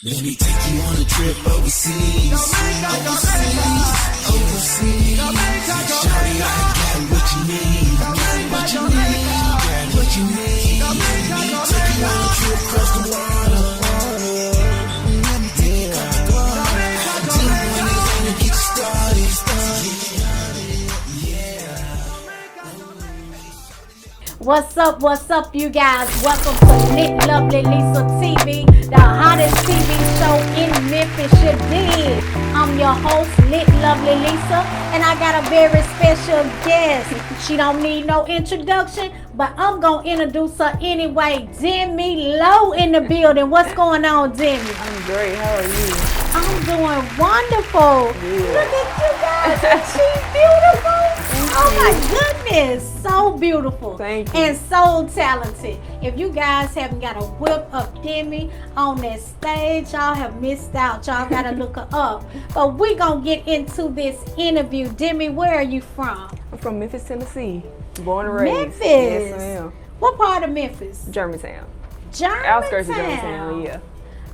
Let me take you on a trip overseas. Overseas. Shawty, I got what you need. What you need. What you need. Let me take you on a trip across the water. Let me take you across the water. Tell me when it's gonna get you started. What's up, you guys? Welcome to Lit Lovely Lisa TV, the hottest TV show in Memphis, you dig. I'm your host, Lit Lovely Lisa, and I got a very special guest. She don't need no introduction, but I'm going to introduce her anyway. Demi Low in the building. What's going on, Demi? I'm great. How are you? I'm doing wonderful. Yeah. Look at you guys. She's beautiful. Oh my goodness. So beautiful. Thank you. And so talented. If you guys haven't got a whip of Demi on that stage, y'all have missed out. Y'all got to look her up. But we're going to get into this interview. Demi, where are you from? I'm from Memphis, Tennessee. Born and raised. Memphis. Yes, ma'am. What part of Memphis? Germantown. Germantown. Outskirts of Germantown, yeah.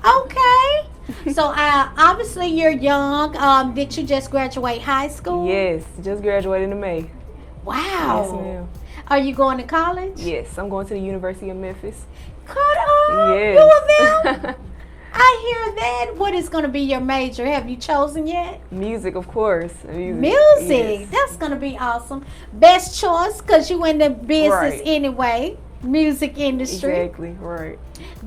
Okay. So obviously you're young. Did you just graduate high school? Yes, just graduated in May. Wow. Yes, ma'am. Are you going to college? Yes, I'm going to the University of Memphis. Cut up. Yes. You of them? I hear that. What is going to be your major? Have you chosen yet? Music, of course. Music. Music. Yes. That's going to be awesome. Best choice because you in the business Right. anyway. Music industry. Exactly, right.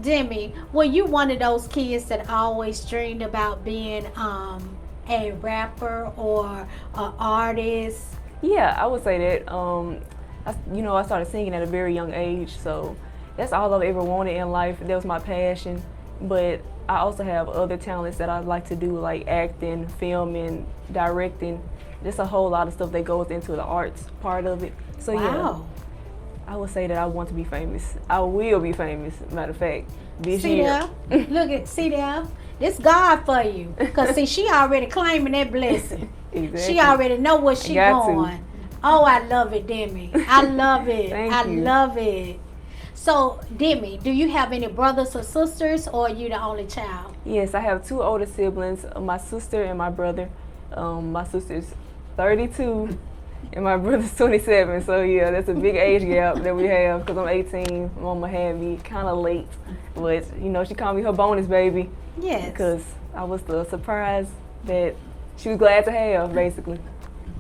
Demi, were you one of those kids that always dreamed about being a rapper or an artist? Yeah, I would say that. I started singing at a very young age, so that's all I've ever wanted in life. That was my passion. But I also have other talents that I like to do, like acting, filming, directing. Just a whole lot of stuff that goes into the arts part of it. So Wow. yeah, I would say that I want to be famous. I will be famous, matter of fact, this See year. there? Look at, see there? This God for you. Because see, she already claiming that blessing. Exactly. She already know where she got to. going. Oh, I love it, Demi. I love it. Thank I you. love it. So, Demi, do you have any brothers or sisters, or are you the only child? Yes, I have two older siblings, my sister and my brother. My sister's 32 and my brother's 27. So yeah, that's a big age gap that we have because I'm 18. Mama had me kind of late, but she called me her bonus baby Yes. because I was the surprise that she was glad to have, basically.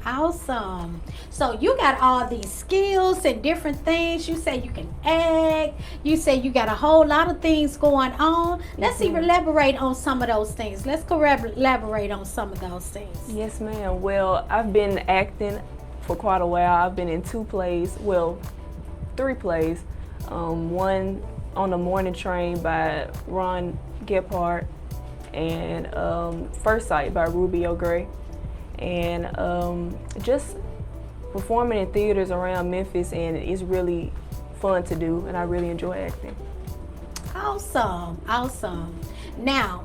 Awesome. So you got all these skills and different things. You say you can act. You say you got a whole lot of things going on. Let's even elaborate on some of those things. Let's elaborate on some of those things. Yes, ma'am. Well, I've been acting for quite a while. I've been in 2 plays, well, 3 plays. One on the Morning Train by Ron Gephardt and First Sight by Rubio Gray. And just performing in theaters around Memphis, and it's really fun to do, and I really enjoy acting. Awesome. Awesome. Now,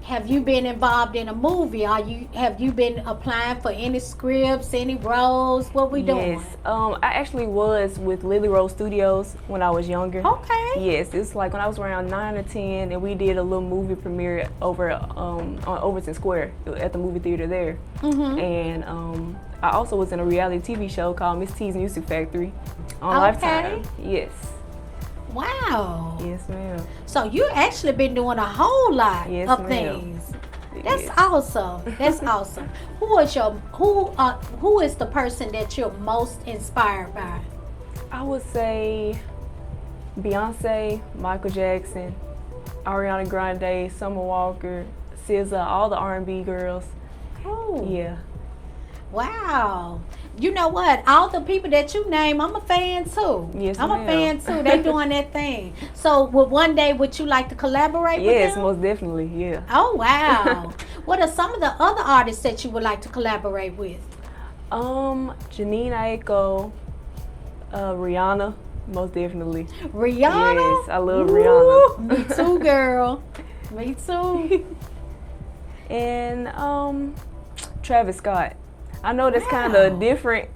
have you been involved in a movie? Have you been applying for any scripts, any roles? What we doing? Yes, I actually was with Lily Rose Studios when I was younger. Okay. Yes, it's like when I was around 9 or 10, and we did a little movie premiere over on Overton Square at the movie theater there. Mm-hmm. And I also was in a reality TV show called Miss T's Music Factory on Lifetime. Yes. Wow. Yes, ma'am. So you actually been doing a whole lot Yes, of ma'am. things. That's Yes. awesome. That's awesome. Who is the person that you're most inspired by? I would say Beyonce, Michael Jackson, Ariana Grande, Summer Walker, SZA, all the R&B girls. Oh. Yeah. Wow. You know what? All the people that you name, I'm a fan too. Yes, I'm a ma'am. fan too. They doing that thing. So one day would you like to collaborate Yes, with them? most definitely. Yeah. Oh wow. What are some of the other artists that you would like to collaborate with? Janine Aiko, Rihanna, most definitely. Rihanna? Yes, I love Woo, Rihanna. Me too, girl. Me too. And Travis Scott. I know that's kind Wow. of different,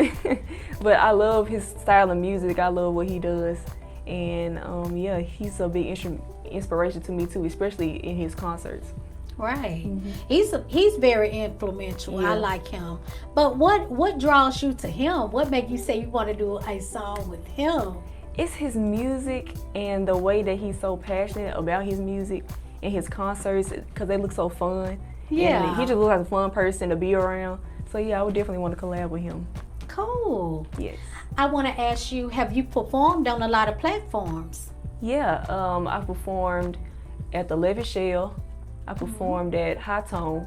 but I love his style of music. I love what he does. And yeah, he's a big inspiration to me too, especially in his concerts. Right. He's very influential. Yeah. I like him. But what draws you to him? What make you say you want to do a song with him? It's his music and the way that he's so passionate about his music and his concerts, because they look so fun. Yeah. And he just looks like a fun person to be around. So yeah, I would definitely want to collab with him. Cool. Yes. I want to ask you, have you performed on a lot of platforms? Yeah, I performed at the Levitt Shell. I performed at High Tone.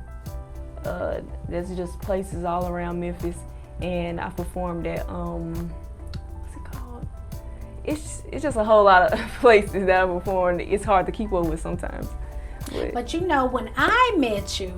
There's just places all around Memphis. And I performed at, what's it called? It's just a whole lot of places that I performed. It's hard to keep up with sometimes. But you know, when I met you,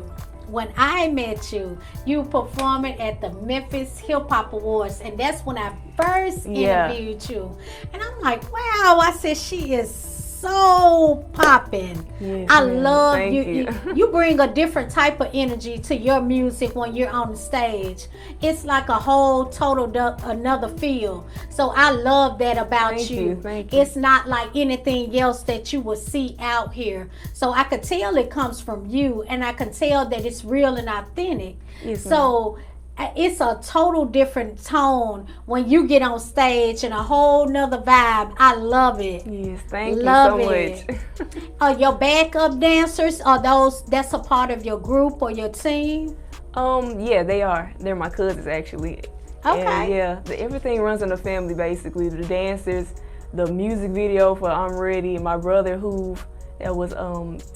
you performing at the Memphis Hip Hop Awards, and that's when I first interviewed you. And I'm like, wow, I said, she is so popping. Yes, I ma'am. love Thank you. You bring a different type of energy to your music when you're on the stage. It's like a whole total another feel. So I love that about Thank you. you. Thank you. It's not like anything else that you will see out here. So I could tell it comes from you, and I can tell that it's real and authentic. Yes, So it's a total different tone when you get on stage and a whole nother vibe. I love it. Yes, thank Love you so it. much. Your backup dancers, are those that's a part of your group or your team? Yeah, they are. They're my cousins actually. Okay. And yeah, everything runs in the family basically. The dancers, the music video for I'm Ready, my brother who that was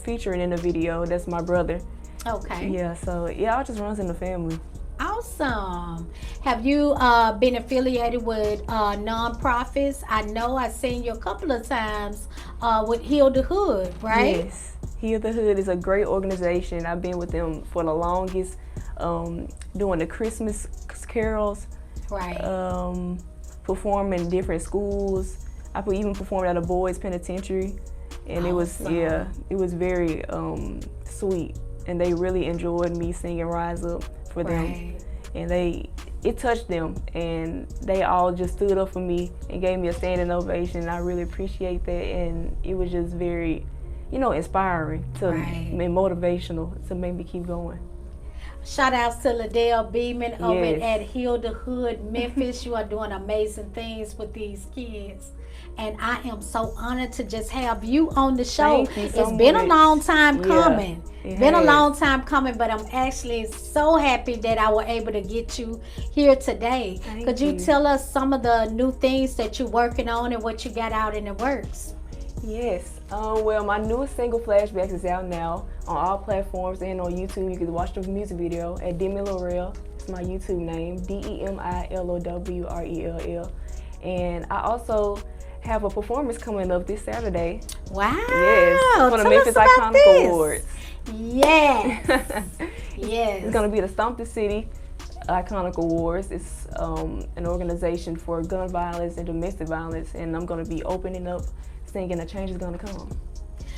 featuring in the video, that's my brother. Okay. Yeah, so yeah, it just runs in the family. Awesome. Have you been affiliated with nonprofits? I know I've seen you a couple of times with Heal the Hood, right? Yes. Heal the Hood is a great organization. I've been with them for the longest, doing the Christmas carols, Right. performing in different schools. I even performed at a boys' penitentiary, and it was very sweet. And they really enjoyed me singing Rise Up for them. Right. And it touched them, and they all just stood up for me and gave me a standing ovation. I really appreciate that, and it was just very, inspiring and motivational to make me keep going. Shout out to Liddell Beeman over Yes. at Heal the Hood, Memphis. You are doing amazing things with these kids. And I am so honored to just have you on the show. Thank you so It's been a much. long time Yeah, coming. it Been a has. long time coming, but I'm actually so happy that I was able to get you here today. Thank Could you you. tell us some of the new things that you're working on and what you got out in the works? Yes. Well, my newest single, Flashbacks, is out now on all platforms and on YouTube. You can watch the music video at Demi Lowrell. It's my YouTube name, DemiLowrell. And I also have a performance coming up this Saturday. Wow. Yes, for the Tell Memphis us about Iconic this. Awards. Yes. Yes. It's going to be the Stomp the City Iconic Awards. It's an organization for gun violence and domestic violence, and I'm going to be opening up, singing "A Change Is Gonna Come"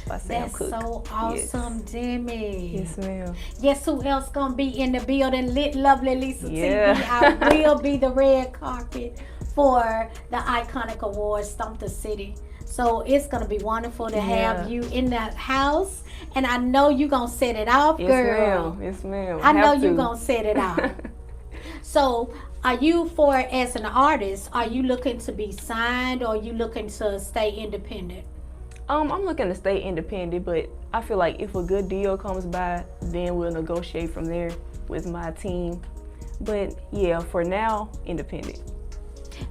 by Sam That's Cooke. so awesome, Demi. Yes, ma'am. Guess who else gonna be in the building? Lit Lovely Lisa Yeah. TV. I will be the red carpet for the Iconic Awards, Stomp the City. So it's gonna be wonderful to have you in that house, and I know you gonna set it off, Yes, girl. ma'am. Yes, ma'am. I know Have you to. gonna set it off. So, are you as an artist? Are you looking to be signed, or are you looking to stay independent? I'm looking to stay independent, but I feel like if a good deal comes by, then we'll negotiate from there with my team. But yeah, for now, independent.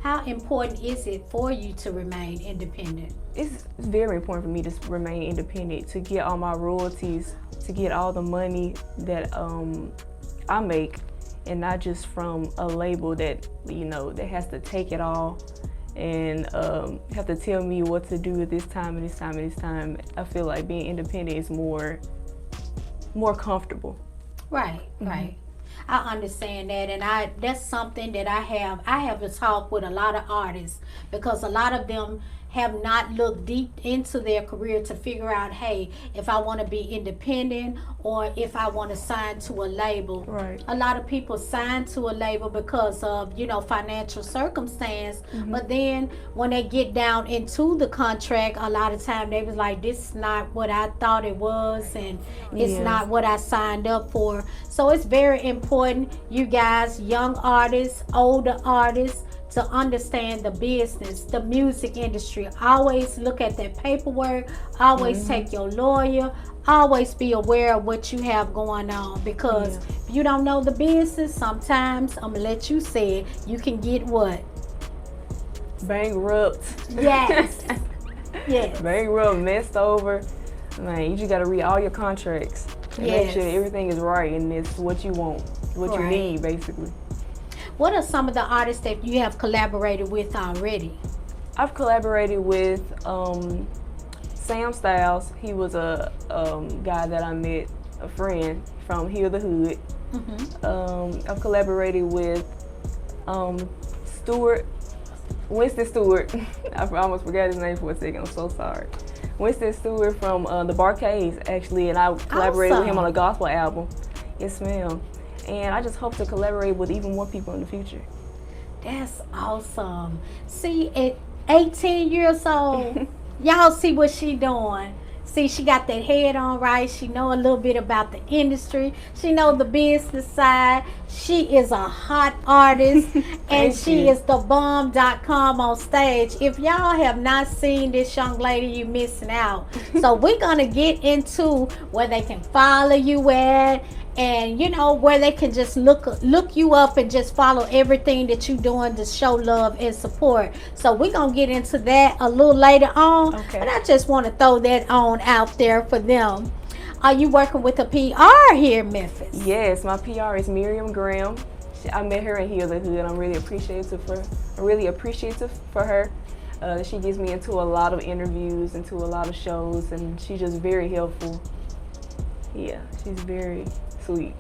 How important is it for you to remain independent? It's very important for me to remain independent, to get all my royalties, to get all the money that I make, and not just from a label that that has to take it all and have to tell me what to do at this time and this time and this time. I feel like being independent is more comfortable. Right, right. I understand that, and that's something that I have a talk with a lot of artists, because a lot of them have not looked deep into their career to figure out, hey, if I want to be independent or if I want to sign to a label. Right. A lot of people sign to a label because of, financial circumstance. But then when they get down into the contract, a lot of time they was like, this is not what I thought it was, and it's not what I signed up for. So it's very important, you guys, young artists, older artists, to understand the business, the music industry. Always look at that paperwork. Always take your lawyer. Always be aware of what you have going on, because if you don't know the business, sometimes, I'm going to let you say it, you can get what? Bankrupt. Yes. Yes. Bankrupt, messed over. Man, you just got to read all your contracts and make sure everything is right and it's what you want, what you need, basically. What are some of the artists that you have collaborated with already? I've collaborated with Sam Styles. He was a guy that I met, a friend from Hear the Hood. I've collaborated with Winston Stewart. I almost forgot his name for a second. I'm so sorry. Winston Stewart from the Barcades, actually, and I collaborated with him on a gospel album. Yes, ma'am. And I just hope to collaborate with even more people in the future. That's awesome. See, at 18 years old, y'all see what she doing. See, she got that head on right. She know a little bit about the industry. She know the business side. She is a hot artist, and she is the bomb.com on stage. If y'all have not seen this young lady, you missing out. So we're going to get into where they can follow you at, and where they can just look you up and just follow everything that you're doing to show love and support. So we're gonna get into that a little later on, but I just want to throw that on out there for them. Are you working with a PR here in Memphis? Yes, my PR is Miriam Graham. I met her in Hear the Hood. I'm really appreciative for her. She gets me into a lot of interviews, into a lot of shows, and she's just very helpful. Yeah, she's very sweet.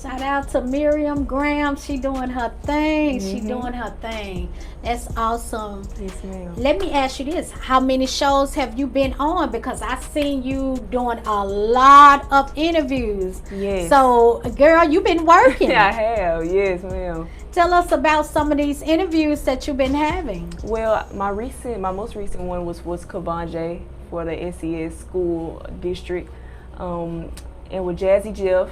Shout out to Miriam Graham. She doing her thing. She doing her thing. That's awesome. Yes, ma'am. Let me ask you this. How many shows have you been on? Because I've seen you doing a lot of interviews. Yes. So, girl, you've been working. I have. Yes, ma'am. Tell us about some of these interviews that you've been having. Well, my most recent one was Kavanje for the SES school district. And with Jazzy Jeff,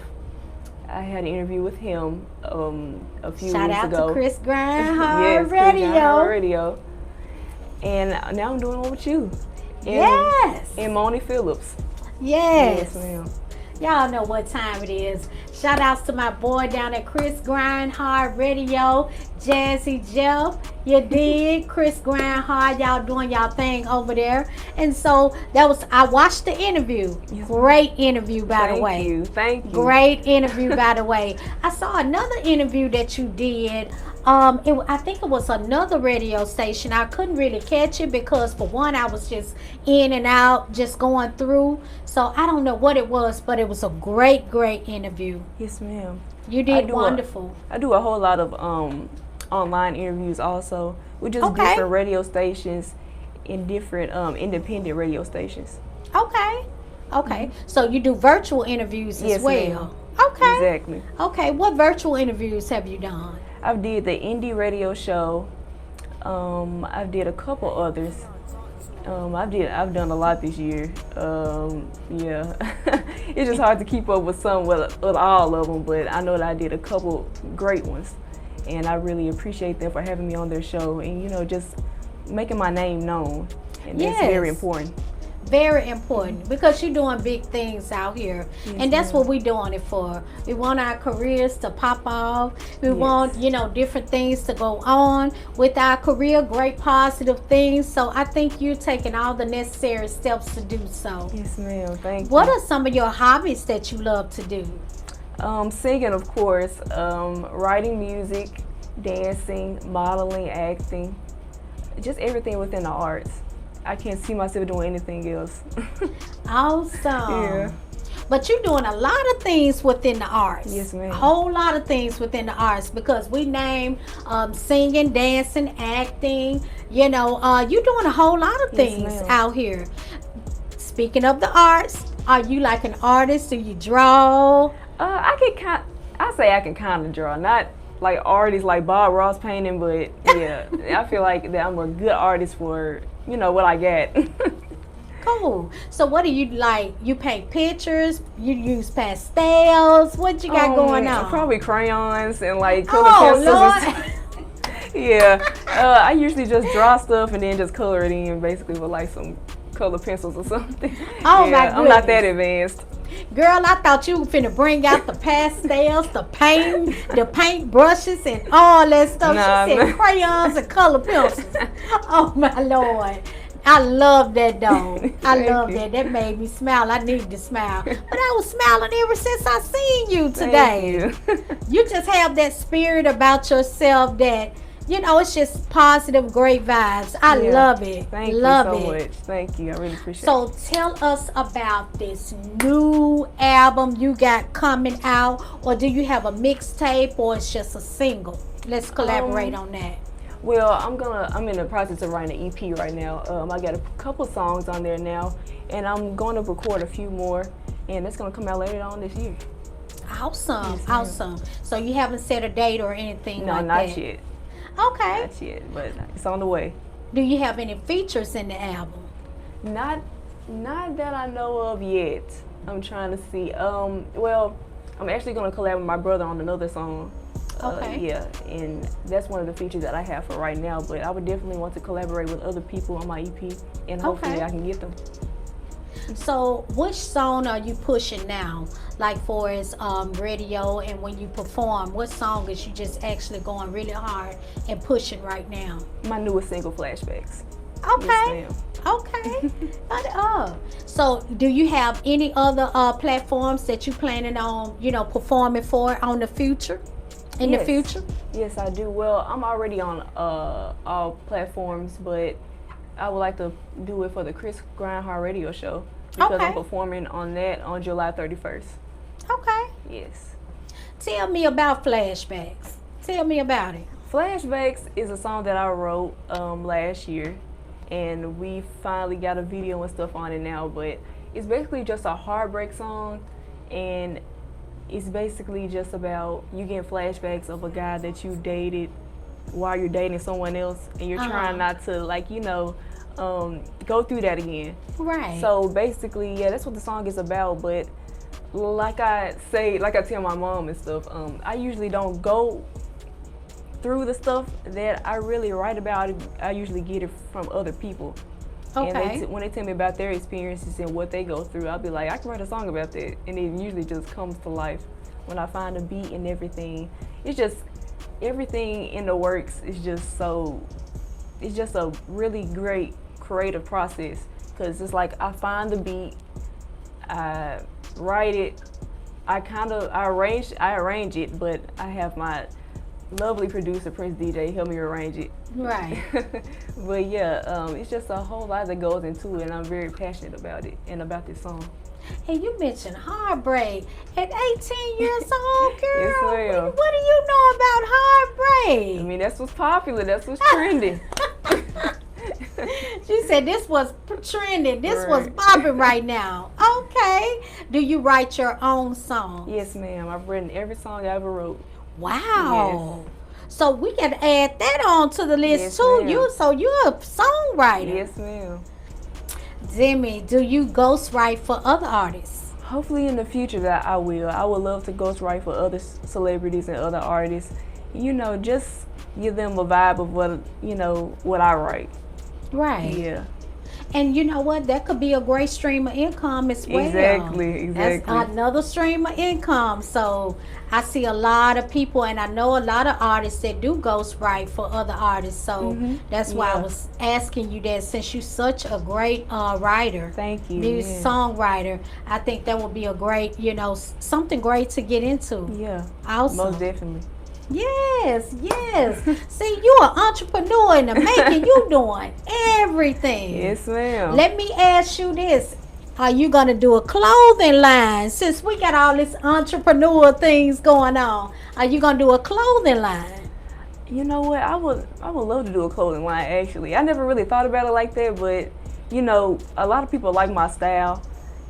I had an interview with him a few weeks ago. Shout out to Chris Grindhard Radio. And now I'm doing one with you. And Moni Phillips. Yes. Yes, ma'am. Y'all know what time it is. Shout outs to my boy down at Chris Grindhard Radio, Jazzy Jeff. You dig? Chris Grindhard, y'all doing y'all thing over there. And so I watched the interview. Yes. Great interview, by the way. Thank you. Great interview, by the way. I saw another interview that you did. I think it was another radio station. I couldn't really catch it because, for one, I was just in and out, just going through. So I don't know what it was, but it was a great, great interview. Yes, ma'am. You did wonderful. I do a whole lot of online interviews also. We just different radio stations in different independent radio stations. Okay. So you do virtual interviews as well. Ma'am. Okay. Exactly. Okay. What virtual interviews have you done? I've did the indie radio show. I've did a couple others. I've done a lot this year. Yeah, it's just hard to keep up with all of them, but I know that I did a couple great ones, and I really appreciate them for having me on their show and just making my name known, and that's very important. Very important, because you're doing big things out here. Yes, and that's what we're doing it for. We want our careers to pop off. We want, different things to go on with our career, great positive things. So I think you're taking all the necessary steps to do so. Yes, ma'am. Thank you. What are some of your hobbies that you love to do? Singing, of course, writing music, dancing, modeling, acting, just everything within the arts. I can't see myself doing anything else. Awesome. Yeah. But you're doing a lot of things within the arts. Yes, ma'am. A whole lot of things within the arts, because we name singing, dancing, acting. You're doing a whole lot of things out here. Speaking of the arts, are you like an artist? Do you draw? I say I can kind of draw, not like artists like Bob Ross painting, but yeah, I feel like that I'm a good artist for what I get. Cool. So what do you like? You paint pictures? You use pastels? What you got going on? Probably crayons and like color pencils. Lord. Yeah. I usually just draw stuff and then just color it in, basically with like some color pencils or something. Oh my goodness. I'm not that advanced. Girl, I thought you were finna bring out the pastels, the paint brushes and all that stuff. She said crayons and color pencils. Oh my Lord. I love that though. I love that. That made me smile. I needed to smile. But I was smiling ever since I seen you today. Thank you. You just have that spirit about yourself that, it's just positive, great vibes. I love it. Thank you so much. Thank you. I really appreciate it. So tell us about this new album you got coming out, or do you have a mixtape, or it's just a single? Let's collaborate on that. Well, I'm in the process of writing an EP right now. I got a couple songs on there now, and I'm going to record a few more, and it's going to come out later on this year. Awesome, awesome. So you haven't set a date or anything like that? No, not yet. Okay. Not yet, but it's on the way. Do you have any features in the album? Not that I know of yet. I'm trying to see. Well, I'm actually going to collab with my brother on another song. Okay. Yeah, and that's one of the features that I have for right now, but I would definitely want to collaborate with other people on my EP, and hopefully I can get them. So which song are you pushing now? Like for its radio, and when you perform, what song is you just actually going really hard and pushing right now? My newest single, Flashbacks. Okay. Yes, okay. So do you have any other platforms that you planning on, performing for on the future? In the future? Yes, I do. Well, I'm already on all platforms, but I would like to do it for the Chris Grindhard radio show, because I'm performing on that on July 31st. Okay. Yes. Tell me about Flashbacks. Tell me about it. Flashbacks is a song that I wrote last year, and we finally got a video and stuff on it now, but it's basically just a heartbreak song, and it's basically just about you getting flashbacks of a guy that you dated while you're dating someone else, and you're trying not to, go through that again. Right. So basically, yeah, that's what the song is about. But like I tell my mom and stuff, I usually don't go through the stuff that I really write about. I usually get it from other people. Okay. And when they tell me about their experiences and what they go through, I'll be like, I can write a song about that. And it usually just comes to life when I find a beat and everything. It's just, everything in the works is just it's just a really great creative process. Because it's like, I find the beat, I write it, I arrange it, but I have my lovely producer, Prince DJ, help me arrange it. Right. But yeah, it's just a whole lot that goes into it, and I'm very passionate about it and about this song. And you mentioned heartbreak at 18 years old, girl. Yes, ma'am. What do you know about heartbreak? I mean, that's what's popular. That's what's trending. She said this was trending. This was popping right now. Okay. Do you write your own songs? Yes, ma'am. I've written every song I ever wrote. Wow. Yes. So we can add that on to the list yes, too. Ma'am. You're a songwriter. Yes, ma'am. Demi, do you ghostwrite for other artists? Hopefully in the future that I will. I would love to ghostwrite for other celebrities and other artists. Just give them a vibe of what I write. Right. Yeah. And you know what? That could be a great stream of income as well. Exactly. That's another stream of income. So I see a lot of people, and I know a lot of artists that do ghostwrite for other artists. So that's why I was asking you that, since you're such a great writer. Thank you. Songwriter. I think that would be a great, something great to get into. Yeah. Awesome. Most definitely. Yes. See, you're an entrepreneur in the making. You doing everything. Yes, ma'am. Let me ask you this. Are you gonna do a clothing line? Since we got all this entrepreneur things going on, are you gonna do a clothing line? You know what? I would love to do a clothing line. Actually, I never really thought about it like that, but you know, a lot of people like my style,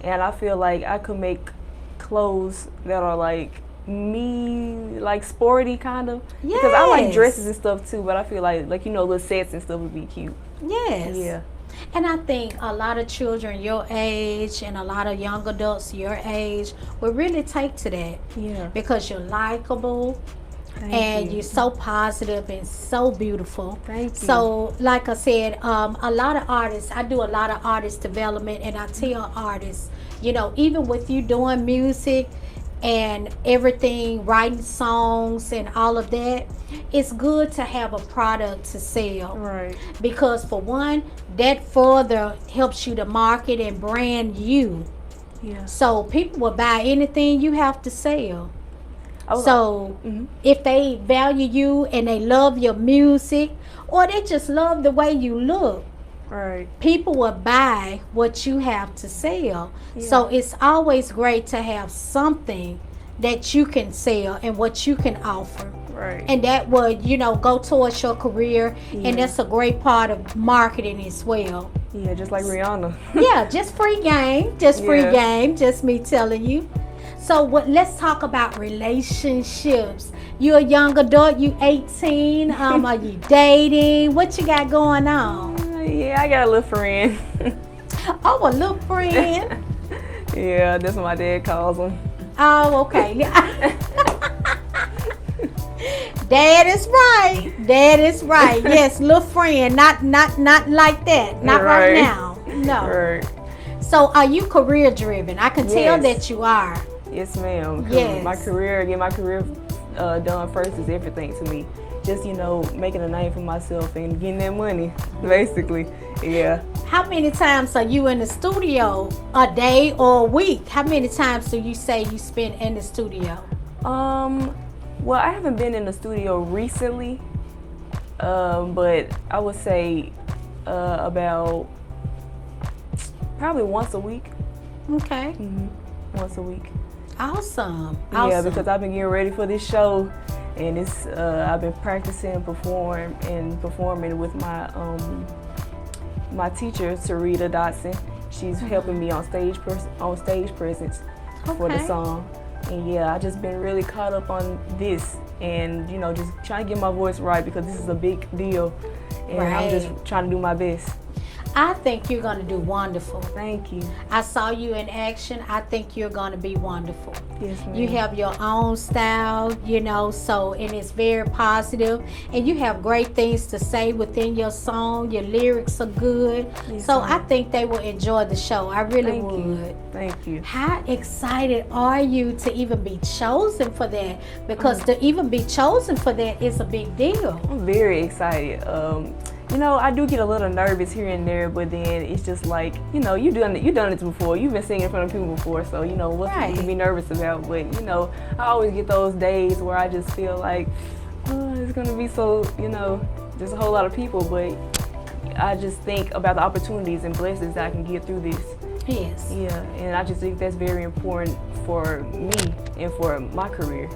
and I feel like I could make clothes that are like me, like sporty kind of. Yes. Because I like dresses and stuff too, but I feel like you know, little sets and stuff would be cute. Yes. Yeah. And I think a lot of children your age and a lot of young adults your age will really take to that. Yeah. Because you're likable Thank and you. you're so positive and so beautiful. Thank you. So, like I said, a lot of artists, I do a lot of artist development, and I tell artists, you know, even with you doing music and everything, writing songs and all of that, it's good to have a product to sell. Right. Because for one, that further helps you to market and brand you. Yeah. So people will buy anything you have to sell. Oh, So mhm. if they value you and they love your music, or they just love the way you look, Right. people will buy what you have to sell. So it's always great to have something that you can sell and what you can offer. Right. And that would, you know, go towards your career. Yeah. And that's a great part of marketing as well. Yeah, just like Rihanna. Yeah, just free game. Just free Yeah. game. Just me telling you. So let's talk about relationships. You're a young adult, you 18. Are you dating? What you got going on? Yeah, I got a little friend. Oh, a little friend. Yeah, that's what my dad calls him. Oh, okay. Dad is right. Dad is right. Yes, little friend. Not like that. Not right Right. now. No. Right. So are you career driven? I can tell Yes. that you are. Yes, ma'am. 'Cause Yes. my career done first is everything to me. Just, you know, making a name for myself and getting that money, basically. Yeah. How many times are you in the studio a day or a week? How many times do you say you spend in the studio? Well, I haven't been in the studio recently, but I would say about probably once a week. Okay. Once a week. Awesome. Yeah, Awesome. because I've been getting ready for this show, and it's I've been practicing performing with my teacher Sarita Dotson. She's helping me on stage presence for the Okay. song. And yeah, I just been really caught up on this, and you know, just trying to get my voice right because this is a big deal, and I'm just Right. trying to do my best. I think you're going to do wonderful. Thank you. I saw you in action. I think you're going to be wonderful. Yes, ma'am. You have your own style, you know, so, and it's very positive, and you have great things to say within your song. Your lyrics are good. Yes, So ma'am. I think they will enjoy the show. I really Thank would. you. Thank you. How excited are you to even be chosen for that? Because to even be chosen for that is a big deal. I'm very excited. You know, I do get a little nervous here and there, but then it's just like, you know, you've done it before. You've been singing in front of people before, so you know what Right. to be nervous about. But you know, I always get those days where I just feel like, oh, it's gonna be so, you know, there's a whole lot of people, but I just think about the opportunities and blessings that I can get through this. Yes. Yeah, and I just think that's very important for me and for my career.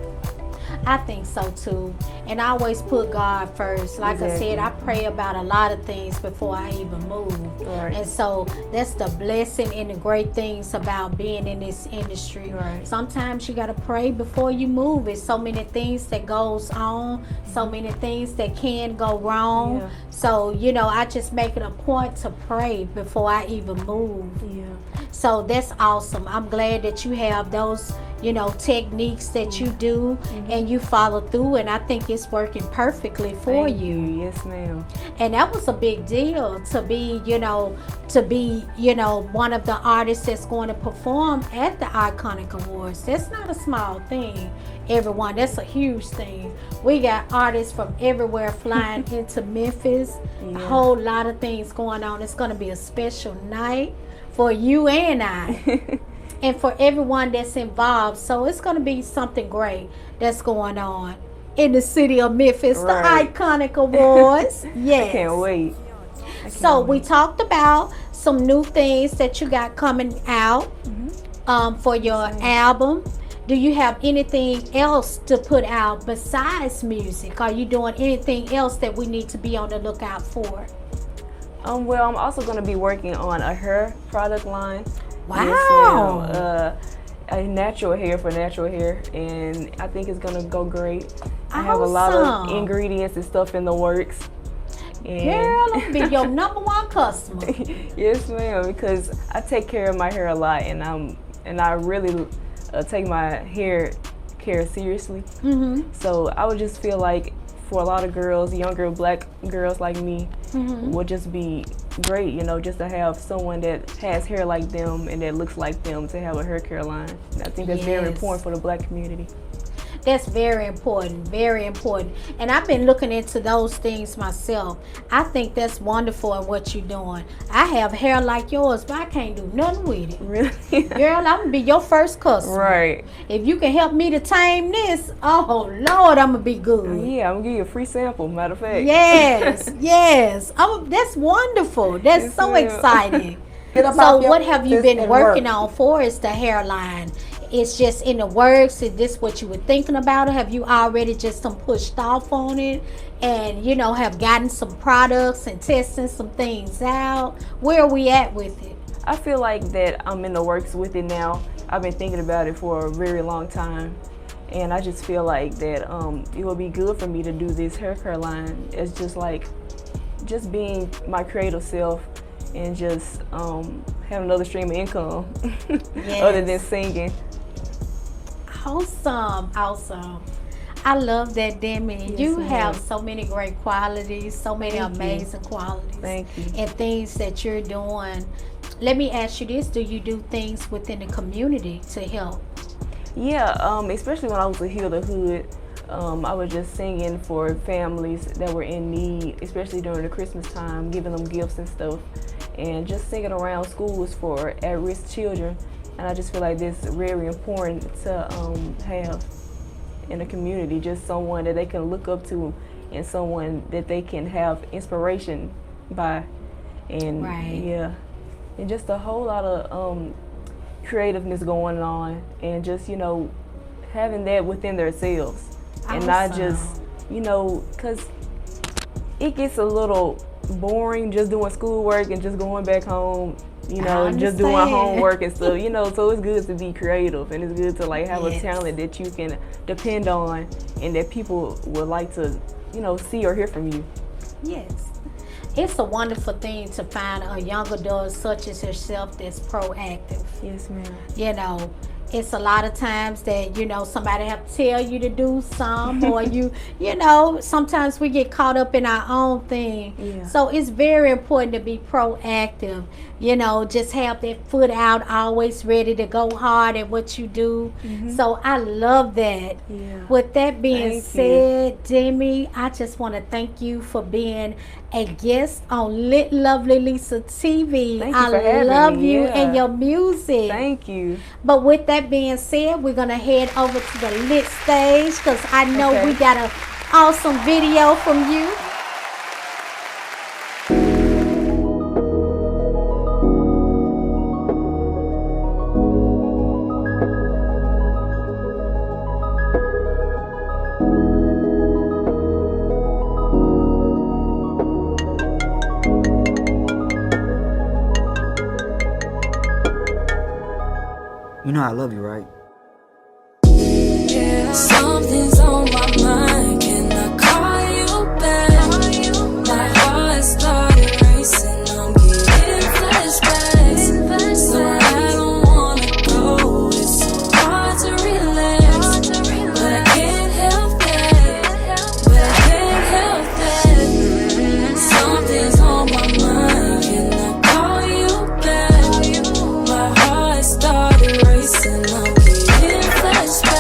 I think so too. And I always put God first. Like I said, Exactly. I pray about a lot of things before I even move. Right. And so that's the blessing and the great things about being in this industry. Right. Sometimes you got to pray before you move. It's so many things that goes on, so many things that can go wrong. Yeah. So, you know, I just make it a point to pray before I even move. Yeah. So that's awesome. I'm glad that you have those, you know, techniques that you do and you follow through, and I think it's working perfectly for Thank you. Yes, ma'am. And that was a big deal to be, you know, one of the artists that's going to perform at the Iconic Awards. That's not a small thing, everyone. That's a huge thing. We got artists from everywhere flying into Memphis. A whole lot of things going on. It's going to be a special night for you and I. And for everyone that's involved. So it's going to be something great that's going on in the city of Memphis, Right. the Iconic Awards. Yes. Can't wait. So we talked about some new things that you got coming out for your album. Do you have anything else to put out besides music? Are you doing anything else that we need to be on the lookout for? Well, I'm also going to be working on a hair product line. Wow. Yes, a natural hair for natural hair, and I think it's going to go great. I have a lot of ingredients and stuff in the works. And girl, I'm be your number one customer. Yes, ma'am, because I take care of my hair a lot, and I really take my hair care seriously. So I would just feel like for a lot of girls, younger black girls like me, would just be great, you know, just to have someone that has hair like them and that looks like them to have a hair care line. And I think that's very important for the black community. That's very important, very important. And I've been looking into those things myself. I think that's wonderful in what you're doing. I have hair like yours, but I can't do nothing with it. Really? Girl, I'm going to be your first customer. Right. If you can help me to tame this, oh, Lord, I'm going to be good. Yeah, I'm going to give you a free sample, matter of fact. Yes, yes. That's wonderful. That's so exciting. So what have you been working on for is the hairline? It's just in the works? Is this what you were thinking about, or have you already just pushed off on it and, you know, have gotten some products and testing some things out? Where are we at with it? I feel like that I'm in the works with it now. I've been thinking about it for a very long time, and I just feel like that it would be good for me to do this hair care line. It's just like just being my creative self and just have another stream of income other than singing. Awesome, awesome. I love that, Demi. Yes, you ma'am. have so many great qualities, so many amazing qualities. Thank you. And things that you're doing. Let me ask you this, do you do things within the community to help? Yeah, especially when I was a Heal the Hood, I was just singing for families that were in need, especially during the Christmas time, giving them gifts and stuff, and just singing around schools for at-risk children. And I just feel like this is very important to have in the community, just someone that they can look up to and someone that they can have inspiration by. And yeah, and just a whole lot of creativeness going on, and just, you know, having that within themselves. And not just, you know, because it gets a little boring just doing schoolwork and just going back home, you know, just doing homework and stuff, you know. So it's good to be creative, and it's good to like have a talent that you can depend on and that people would like to, you know, see or hear from you. Yes. It's a wonderful thing to find a young adult such as yourself that's proactive. Yes, ma'am. You know, it's a lot of times that, you know, somebody have to tell you to do some, or you know, sometimes we get caught up in our own thing. Yeah. So it's very important to be proactive, you know, just have that foot out, always ready to go hard at what you do. So I love that. Yeah. With that being Thank said, Demi, I just want to thank you for being a guest on Lit Lovely Lisa TV. Thank you for having love me. you Yeah. and your music. Thank you. But with that being said, we're gonna head over to the lit stage because I know we got an awesome video from you. You know I love you, right? Something's on my mind. Can I call you back? My heart started racing. I'm getting flashbacks. So I don't wanna go. It's so hard to relax, but I can't help that. But I can't help that. Something's on my mind. Can I call you back? My heart started racing. I'm getting flashbacks.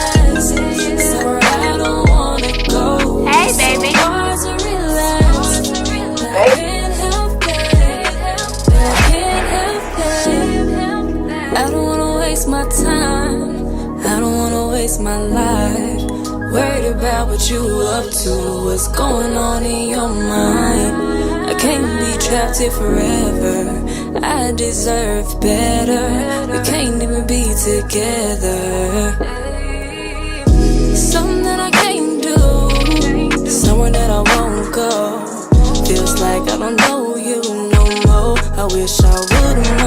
My time, I don't wanna waste my life worried about what you up to, what's going on in your mind. I can't be trapped here forever. I deserve better. We can't even be together. Something that I can't do, somewhere that I won't go. Feels like I don't know you no more. I wish I would've